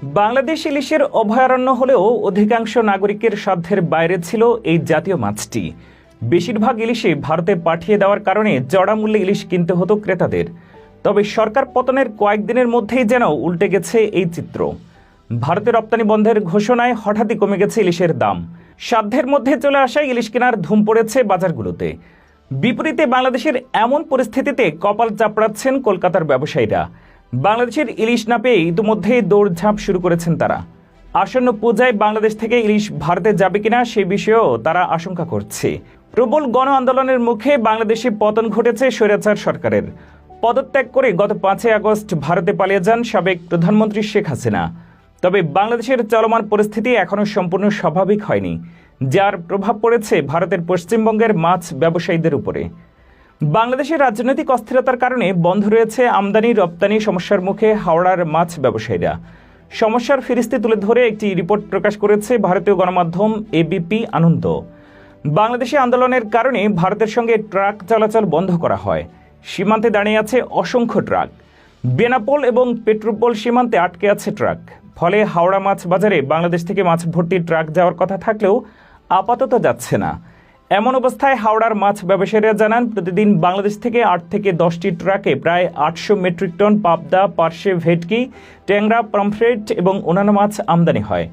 বাংলাদেশ ইলিশের অভয়ারণ্য হলেও অধিকাংশ নাগরিকের সাধ্যের বাইরে ছিল এই জাতীয় মাছটি। বেশিরভাগ ইলিশই ভারতে পাঠিয়ে দেওয়ার কারণে চড়া মূল্যে ইলিশ কিনতে হতো ক্রেতাদের। তবে সরকার পতনের কয়েকদিনের মধ্যেই যেন উল্টে গেছে এই চিত্র। ভারতে রপ্তানি বন্ধের ঘোষণায় হঠাৎই কমে গেছে ইলিশের দাম। সাধ্যের মধ্যে চলে আসায় ইলিশ কেনার ধুম পড়েছে বাজারগুলোতে। বিপরীতে বাংলাদেশের এমন পরিস্থিতিতে কপাল চাপড়াচ্ছেন কলকাতার ব্যবসায়ীরা। বাংলাদেশের ইলিশ না পেয়ে ইতিমধ্যেই দৌড়ঝাঁপ শুরু করেছেন তারা। আসন্ন পূজায় বাংলাদেশ থেকে ইলিশ ভারতে যাবে কিনা সে বিষয়েও তারা আশঙ্কা করছে। প্রবল গণ আন্দোলনের মুখে বাংলাদেশে পতন ঘটেছে স্বৈরাচার সরকারের। পদত্যাগ করে গত 5 আগস্ট ভারতে পালিয়ে যান সাবেক প্রধানমন্ত্রী শেখ হাসিনা। তবে বাংলাদেশের চলমান পরিস্থিতি এখনও সম্পূর্ণ স্বাভাবিক হয়নি, যার প্রভাব পড়েছে ভারতের পশ্চিমবঙ্গের মাছ ব্যবসায়ীদের উপরে। বাংলাদেশের রাজনৈতিক অস্থিরতার কারণে বন্ধ রয়েছে আমদানি রপ্তানি সমস্যার মুখে হাওড়ার মাছ ব্যবসায়ীরা। সমস্যার ফিরিস্তি তুলে ধরে একটি রিপোর্ট প্রকাশ করেছে ভারতীয় গণমাধ্যম এবিপি আনন্দ। বাংলাদেশে আন্দোলনের কারণে ভারতের সঙ্গে ট্রাক চলাচল বন্ধ করা হয়। সীমান্তে দাঁড়িয়ে আছে অসংখ্য ট্রাক। বেনাপোল এবং পেট্রোপোল সীমান্তে আটকে আছে ট্রাক। ফলে হাওড়া মাছ বাজারে বাংলাদেশ থেকে মাছ ভর্তি ট্রাক যাওয়ার কথা থাকলেও আপাতত যাচ্ছে না। এমন অবস্থায় হাওড়ার মাছ ব্যবসায়ীরা জানান, প্রতিদিন বাংলাদেশ থেকে 8 থেকে 10টি ট্রাকে প্রায় 800 মেট্রিক টন পাবদা, পার্শে, ভেটকি, ট্যাংরা, পমফ্রেট এবং অন্যান্য মাছ আমদানি হয়।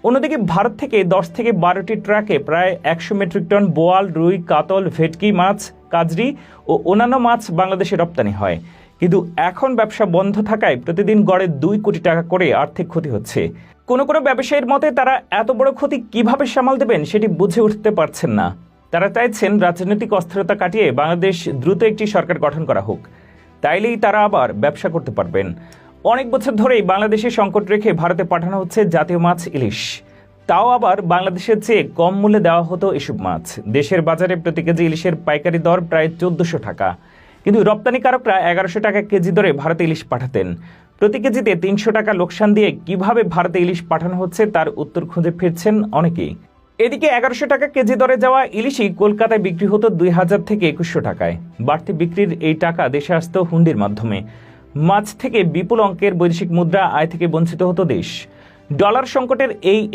অন্যদিকে ভারত থেকে 10 থেকে 12টি ট্রাকে প্রায় 100 মেট্রিক টন বোয়াল, রুই, কাতল, ভেটকি মাছ, কাজরি ও অন্যান্য মাছ বাংলাদেশে রপ্তানি হয়। কিন্তু এখন ব্যবসা বন্ধ থাকায় প্রতিদিন গড়ে 2 কোটি টাকা করে আর্থিক ক্ষতি হচ্ছে। কোনো ব্যবসায়ীর মতে তারা এত বড় ক্ষতি কিভাবে সামাল দেবেন সেটি বুঝে উঠতে পারছেন না। তারা চাইছেন রাজনৈতিক অস্থিরতা কাটিয়ে বাংলাদেশ দ্রুত একটি সরকার গঠন করা হোক, তাইলেই তারা আবার ব্যবসা করতে পারবেন। অনেক বছর ধরেই বাংলাদেশে সংকট রেখে ভারতে পাঠানো হচ্ছে জাতীয় মাছ ইলিশ। তাও আবার বাংলাদেশের চেয়ে কম মূল্যে দেওয়া হতো এসব মাছ। দেশের বাজারে প্রতি কেজি ইলিশের পাইকারি দর প্রায় 1400 টাকা, কিন্তু রপ্তানিকারকরা 1100 টাকা কেজি দরে ভারতে ইলিশ পাঠাতেন। প্রতি কেজিতে 300 টাকা লোকসান দিয়ে কিভাবে ভারতে ইলিশ পাঠানো হচ্ছে তার উত্তর খুঁজে ফিরছেন অনেকেই। এদিকে 1100 টাকা কেজি দরে যাওয়া ইলিশই কলকাতায় বিক্রি হতো 2000 থেকে 2100 টাকায়। বাড়তি বিক্রির এই টাকা দেশে আসত হুন্ডির মাধ্যমে। মাছ থেকে বিপুল অঙ্কের বৈদেশিক মুদ্রা আয় থেকে বঞ্চিত হতো দেশ। ডলার সংকটের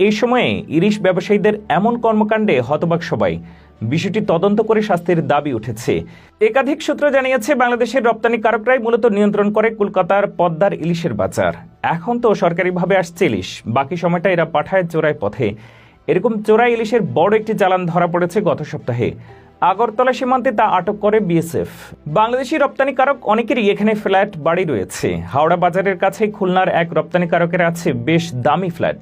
এই সময়ে ইলিশ ব্যবসায়ীদের এমন কর্মকাণ্ডে হতবাক সবাই। বিষয়টি তদন্ত করে শাস্তির দাবি উঠেছে। একাধিক সূত্র জানিয়েছে, বাংলাদেশের রপ্তানিকারকরাই মূলত নিয়ন্ত্রণ করে কলকাতার পদ্মার ইলিশের বাজার। এখন তো সরকারিভাবে আসছে ইলিশ, বাকি সময়টা এরা পাঠায় চোরাই পথে। এরকম চোরাই ইলিশের বড় একটি চালান ধরা পড়েছে গত সপ্তাহে। আগরতলা সীমান্তে তা আটক করে বিএসএফ। বাংলাদেশি রপ্তানিকারক অনেকেরই এখানে ফ্ল্যাট বাড়ি রয়েছে। হাওড়া বাজারের কাছে খুলনার এক রপ্তানিকারকের আছে বেশ দামি ফ্ল্যাট,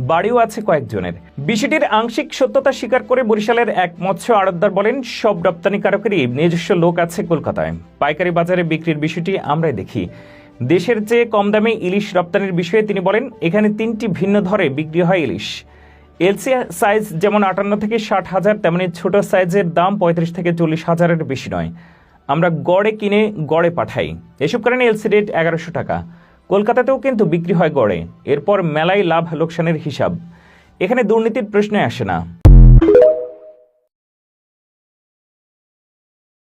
বাড়িও আছে কয়েকজনের। বিষয়টির আংশিক সত্যতা স্বীকার করে বরিশালের এক মৎস্য আড়তদার বলেন, সব রপ্তানিকারকেরই নিজস্ব লোক আছে কলকাতায়। পাইকারি বাজারে বিক্রির বিষয়টি আমরাই দেখি। দেশের চেয়ে কম দামে ইলিশ রপ্তানির বিষয়ে তিনি বলেন, এখানে 3টি ভিন্ন ধরে বিক্রি হয় ইলিশ। এলসি সাইজ যেমন 58 থেকে 60 হাজার, তেমনি ছোট সাইজের দাম 35 থেকে 40 হাজারের বেশি নয়। আমরা গড়ে কিনে গড়ে পাঠাই। এসব কারণে এলসি রেট 1100 টাকা। কলকাতাতেও কিন্তু বিক্রি হয় গড়ে। এরপর মেলায় লাভ লোকসানের হিসাব। এখানে দুর্নীতির প্রশ্নে আসে না।